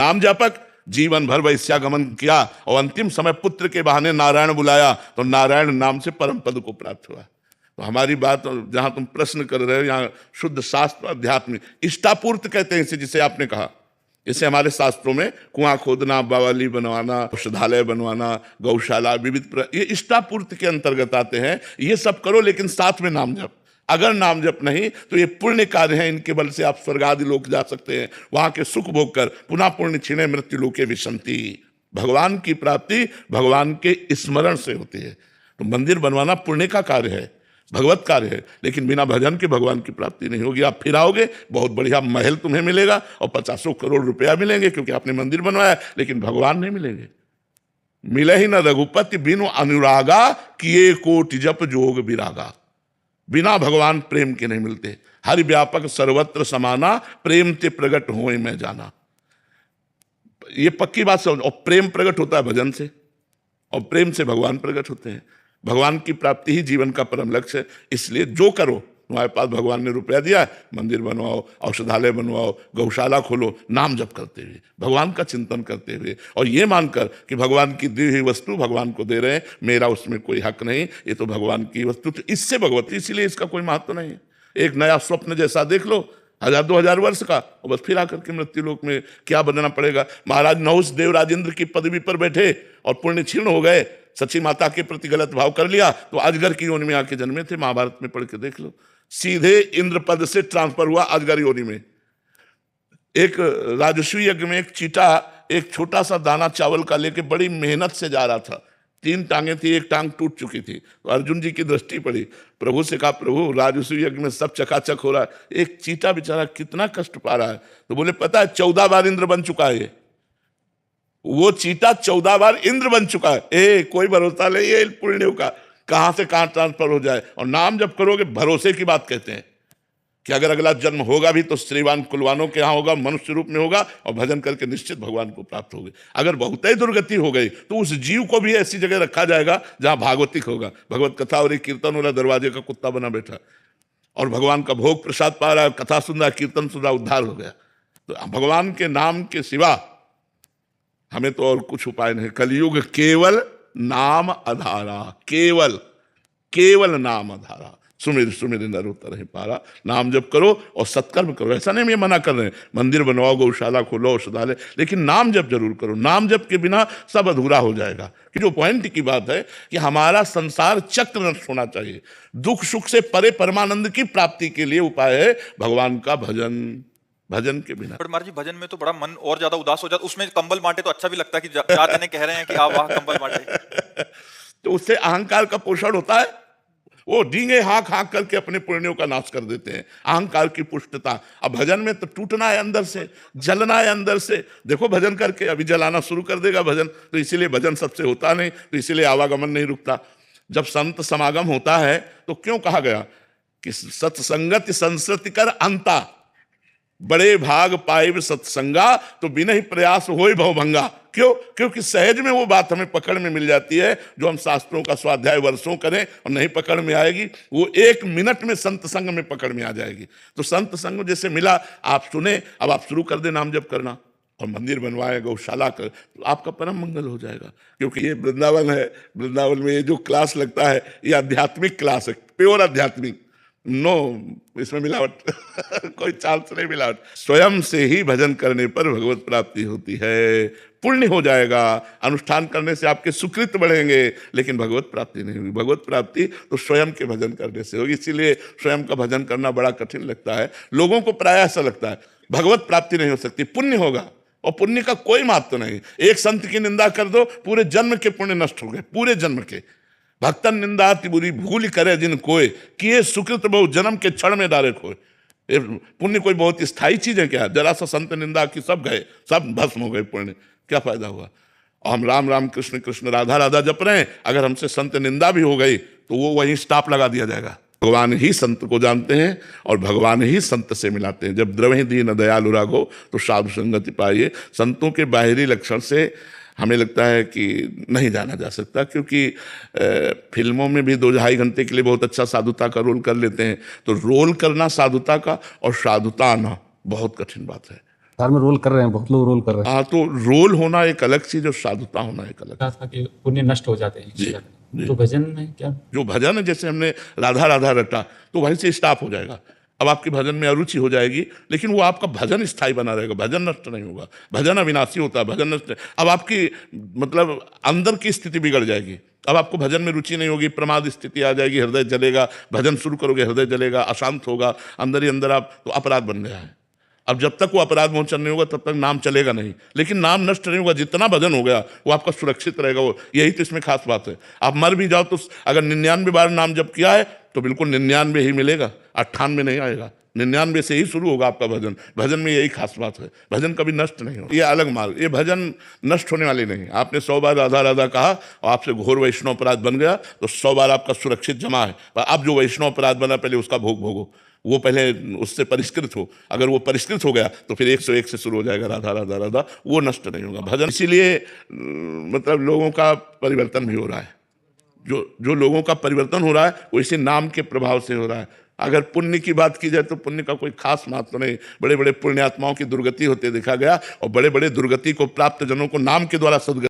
नाम जापक जीवन भर वैश्यागमन किया और अंतिम समय पुत्र के बहाने नारायण बुलाया तो नारायण नाम से परम पद को प्राप्त हुआ। तो हमारी बात, जहां तुम प्रश्न कर रहे हो, यहाँ शुद्ध शास्त्र अध्यात्म इष्टापूर्त कहते हैं इसे, जिसे आपने कहा। इसे हमारे शास्त्रों में कुआं खोदना, बावली बनवाना, औषधालय बनवाना, गौशाला, विविध ये इष्टापूर्त के अंतर्गत आते हैं। ये सब करो, लेकिन साथ में नाम जप। अगर नाम जप नहीं तो ये पुण्य कार्य है, इनके बल से आप स्वर्ग आदि लोक जा सकते हैं, वहां के सुख भोग कर पुनः पुण्य क्षीणे मृत्यु लोके विशंति। भगवान की प्राप्ति भगवान के स्मरण से होती है। तो मंदिर बनवाना पुण्य का कार्य है, भगवत कार्य है, लेकिन बिना भजन के भगवान की प्राप्ति नहीं होगी। आप फिर आओगे, बहुत बढ़िया महल तुम्हें मिलेगा और 50 करोड़ रुपया मिलेंगे, क्योंकि आपने मंदिर बनवाया, लेकिन भगवान नहीं मिलेंगे। मिले ही न रघुपति बिनु अनुरागा, किए कोटि जप जोग विरागा। बिना भगवान प्रेम के नहीं मिलते। हरि व्यापक सर्वत्र समाना, प्रेम ते प्रगट होए मैं जाना। ये पक्की बात समझ। और प्रेम प्रगट होता है भजन से, और प्रेम से भगवान प्रगट होते हैं। भगवान की प्राप्ति ही जीवन का परम लक्ष्य है। इसलिए जो करो, तुम्हारे पास भगवान ने रुपया दिया, मंदिर बनवाओ, औषधालय बनवाओ, गौशाला खोलो, नाम जप करते हुए, भगवान का चिंतन करते हुए, और ये मानकर कि भगवान की दी हुई वस्तु भगवान को दे रहे हैं, मेरा उसमें कोई हक नहीं, ये तो भगवान की वस्तु, तो इससे भगवती, इसीलिए इसका कोई महत्व नहीं है। एक नया स्वप्न जैसा देख लो, 1000-2000 वर्ष का, और बस फिर आकर के मृत्यु लोक में क्या बनना पड़ेगा। महाराज नहुष देव राजेंद्र की पदवी पर बैठे और पुण्य क्षीण हो गए, सची माता के प्रति गलत भाव कर लिया, तो अजगर की योनि में आके जन्मे थे। महाभारत में पढ़ के देख लो, सीधे इंद्र पद से ट्रांसफर हुआ अजगर योनि में। एक राजस्वी यज्ञ में एक चीटा एक छोटा सा दाना चावल का लेके बड़ी मेहनत से जा रहा था। 3 टांगें थी, एक टांग टूट चुकी थी। तो अर्जुन जी की दृष्टि पड़ी, प्रभु से कहा, प्रभु राजस्वी यज्ञ में सब चकाचक हो रहा है, एक चीटा बेचारा कितना कष्ट पा रहा है। तो बोले, पता है 14 बार इंद्र बन चुका है। वो चीटा 14 बार इंद्र बन चुका है। कोई भरोसा नहीं है पुण्यों का, कहां से कहां ट्रांसफर हो जाए। और नाम जब करोगे, भरोसे की बात कहते हैं कि अगर अगला जन्म होगा भी तो श्रीवान कुलवानों के यहां होगा, मनुष्य रूप में होगा, और भजन करके निश्चित भगवान को प्राप्त होगे। अगर बहुत ही दुर्गति हो गई तो उस जीव को भी ऐसी जगह रखा जाएगा जहां भागवतिक होगा, भगवत कथा और कीर्तन हो रहा, दरवाजे का कुत्ता बना बैठा और भगवान का भोग प्रसाद पा रहा है, कथा सुन रहा, कीर्तन सुन रहा, उद्धार हो गया। तो भगवान के नाम के सिवा हमें तो और कुछ उपाय नहीं। कलयुग केवल नाम आधारा, केवल नाम आधारा। सुमिर सुमिर नरोत्तर है पारा। नाम जप करो और सत्कर्म करो। ऐसा नहीं, ये मना कर रहे हैं, मंदिर बनवाओ, गौशाला खोलो, औषधालय, लेकिन नाम जप जरूर करो। नाम जप के बिना सब अधूरा हो जाएगा। कि जो पॉइंट की बात है कि हमारा संसार चक्र नष्ट होना चाहिए। दुख सुख से परे परमानंद की प्राप्ति के लिए उपाय है भगवान का भजन। भजन के बिना महाराज जी, भजन में तो बड़ा मन और ज्यादा उदास हो जाता। उसमें कंबल बांटे तो अच्छा भी लगता है कि 4 जने कह रहे हैं कि आप वहां कंबल बांटे। तो उससे अहंकार का पोषण होता है। वो डींगे हाँक हाँक करके अपने पुण्यों का नाश कर देते हैं, अहंकार की पुष्टता। अब भजन में तो टूटना है अंदर से, जलना है अंदर से। देखो भजन करके अभी जलाना शुरू कर देगा भजन, तो इसीलिए भजन सबसे होता नहीं, तो इसीलिए आवागमन नहीं रुकता। जब संत समागम होता है तो क्यों कहा गया कि सत्संगति संस्कृति कर अंता, बड़े भाग पाइब सत्संगा, तो बिना ही प्रयास होए भवभंगा। क्यों? क्योंकि सहज में वो बात हमें पकड़ में मिल जाती है जो हम शास्त्रों का स्वाध्याय वर्षों करें और नहीं पकड़ में आएगी, वो 1 मिनट में संत संग में पकड़ में आ जाएगी। तो संत संग जैसे मिला, आप सुने, अब आप शुरू कर दे नाम जप करना और मंदिर बनवाए, गौशाला कर, तो आपका परम मंगल हो जाएगा। क्योंकि ये वृंदावन है, वृंदावन में ये जो क्लास लगता है ये आध्यात्मिक क्लास है, प्योर आध्यात्मिक, नो इसमें मिलावट कोई चांस नहीं मिलावट। स्वयं से ही भजन करने पर भगवत प्राप्ति होती है, पुण्य हो जाएगा। अनुष्ठान करने से आपके सुकृत बढ़ेंगे, लेकिन भगवत प्राप्ति नहीं होगी। भगवत प्राप्ति तो स्वयं के भजन करने से होगी। इसीलिए स्वयं का भजन करना बड़ा कठिन लगता है लोगों को, प्रायः ऐसा लगता है भगवत प्राप्ति नहीं हो सकती, पुण्य होगा, और पुण्य का कोई महत्व नहीं। एक संत की निंदा कर दो, पूरे जन्म के पुण्य नष्ट हो गए, पूरे जन्म के। भक्तन निंदा बुरी भूल करे जिन कोय, किए सुकृत बहु जन्म के क्षण में डारे खोए। पुण्य कोई बहुत स्थायी चीज है क्या? जरा सा संत निंदा की सब गए, सब भस्म हो गए पुण्य, क्या फायदा हुआ? और हम राम राम कृष्ण कृष्ण राधा राधा जप रहे हैं, अगर हमसे संत निंदा भी हो गई तो वो वहीं स्टॉप लगा दिया जाएगा। भगवान ही संत को जानते हैं और भगवान ही संत से मिलाते हैं। जब द्रवहि दीन दयालु राघो तो साधु संगति पाइए। संतों के बाहरी लक्षण से हमें लगता है कि नहीं जाना जा सकता, क्योंकि फिल्मों में भी 2-2.5 घंटे के लिए बहुत अच्छा साधुता का रोल कर लेते हैं। तो रोल करना साधुता का और साधुता आना बहुत कठिन बात है। संसार में रोल कर रहे हैं, बहुत लोग रोल कर रहे हैं। हाँ, तो रोल होना एक अलग चीज और साधुता होना एक अलग। कहा था कि पुण्य नष्ट हो जाते हैं। जी, जी। तो भजन में क्या? जो भजन है, जैसे हमने राधा राधा रटा तो वहीं से स्टॉप हो जाएगा। अब आपके भजन में अरुचि हो जाएगी, लेकिन वो आपका भजन स्थायी बना रहेगा, भजन नष्ट नहीं होगा। भजन अविनाशी होता है, भजन नष्ट। अब आपकी मतलब अंदर की स्थिति बिगड़ जाएगी। अब आपको भजन में रुचि नहीं होगी, प्रमाद स्थिति आ जाएगी, हृदय जलेगा। भजन शुरू करोगे, हृदय जलेगा, अशांत होगा अंदर ही अंदर, आप तो अपराध बन गया है। अब जब तक वो अपराध मोचन नहीं होगा तब तक नाम चलेगा नहीं, लेकिन नाम नष्ट नहीं होगा। जितना भजन हो गया वो आपका सुरक्षित रहेगा। वो यही तो इसमें खास बात है। आप मर भी जाओ तो अगर 99 बार नाम जप किया है तो बिल्कुल 99 ही मिलेगा, 98 नहीं आएगा। 99 से ही शुरू होगा आपका भजन। भजन में यही खास बात है, भजन कभी नष्ट नहीं हो। ये अलग मार्ग, ये भजन नष्ट होने वाली नहीं। आपने 100 बार राधा राधा कहा और आपसे घोर वैष्णव अपराध बन गया तो 100 बार आपका सुरक्षित जमा है। पर अब जो वैष्णव अपराध बना पहले उसका भोग भोगो, वो पहले उससे परिष्कृत हो। अगर वो परिष्कृत हो गया तो फिर 101 से शुरू हो जाएगा राधा राधा राधा, वो नष्ट नहीं होगा भजन। इसीलिए मतलब लोगों का परिवर्तन भी हो रहा है। जो लोगों का परिवर्तन हो रहा है वो इसी नाम के प्रभाव से हो रहा है। अगर पुण्य की बात की जाए तो पुण्य का कोई खास महत्व नहीं। बड़े बड़े पुण्यात्माओं की दुर्गति होते देखा गया, और बड़े बड़े दुर्गति को प्राप्त जनों को नाम के द्वारा सदगति